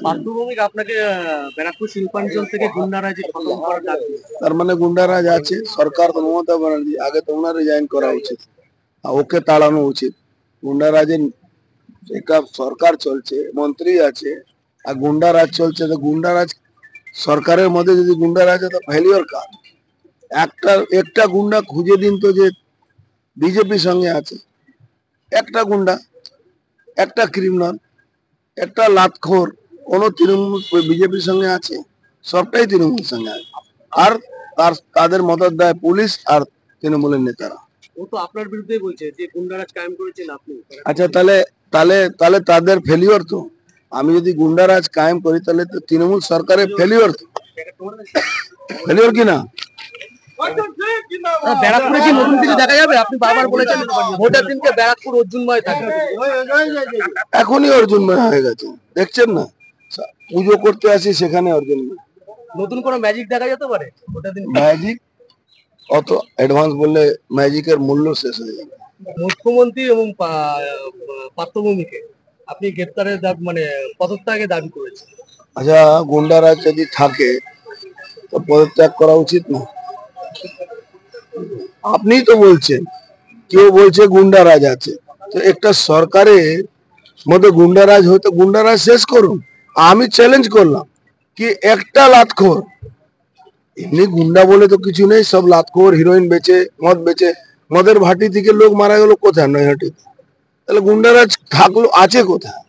পার্থভৌমিক আপনাকে ব্যারাকপুর শিল্পাঞ্চল থেকে গুন্ডারাজি খতম করার ডাক দিয়েছে। তার মানে গুন্ডারাজ আছে, সরকার তো মমতা ব্যানার্জি আগে তো ওনার রিজাইন করা উচিত, ওকে তাড়ানো উচিত। গুন্ডারাজের একটা সরকার চলছে, মন্ত্রী আছে, আর গুন্ডারাজ চলছে। তো গুন্ডারাজ সরকারের মধ্যে যদি গুন্ডারাজ তো ফেলিওর কাজ। একটা গুন্ডা খুঁজে দিন তো যে বিজেপির সঙ্গে আছে, একটা গুন্ডা, একটা ক্রিমিনাল, একটা লাতখোর কোন তৃণমূল বিজেপির সঙ্গে আছে? সবটাই তৃণমূলের সঙ্গে আছে। আর তাদের মদত দেয় পুলিশ আর তৃণমূলের নেতারা। ও তো আপনার বিরুদ্ধেই বলছে যে গুন্ডারাজ কায়েম করেছেন আপনি। আচ্ছা, তাহলে তাদের ফেলিওর তো। আমি যদি গুন্ডারাজ কায়েম করি তাহলে তো তৃণমূল সরকারের ফেলিওর, ফেলিওর কি না? ব্যারাকপুরে কি নতুন কিছু দেখা যাবে? আপনি বারবার বলেছেন ভোটের দিনকে ব্যারাকপুর অর্জুনময় থাকবে। এখনই অর্জুনময় হয়ে গেছে, দেখছেন না? পুজো করতে আসি সেখানে অর্জুনময়। নতুন কোনো ম্যাজিক দেখা যেতে পারে ভোটের দিন? ম্যাজিক অত অ্যাডভান্স বললে ম্যাজিকের মূল্য শেষ হয়ে যাবে। মুখ্যমন্ত্রী এবং পার্থভৌমিকে আপনি গ্রেপ্তারের মানে পদত্যাগের দাবি করেছেন। আচ্ছা, গুন্ডারাজ যদি থাকে তো পদত্যাগ করা উচিত না? আপনিই তো বলছেন, কেউ বলছে গুন্ডারাজ আছে, তো একটা সরকারের মধ্যে গুন্ডারাজ হয়তো গুন্ডারাজ শেষ করুন। আমি চ্যালেঞ্জ করলাম কি একটা লাতখোর, এমনি গুন্ডা বলে তো কিছু নেই, সব লাতখোর, হিরোইন বেচে, মদ বেচে, মদের ভাটি থেকে লোক মারা গেল কোথায়? নৈহাটি। তাহলে গুন্ডারাজ থাকলো আছে কোথায়?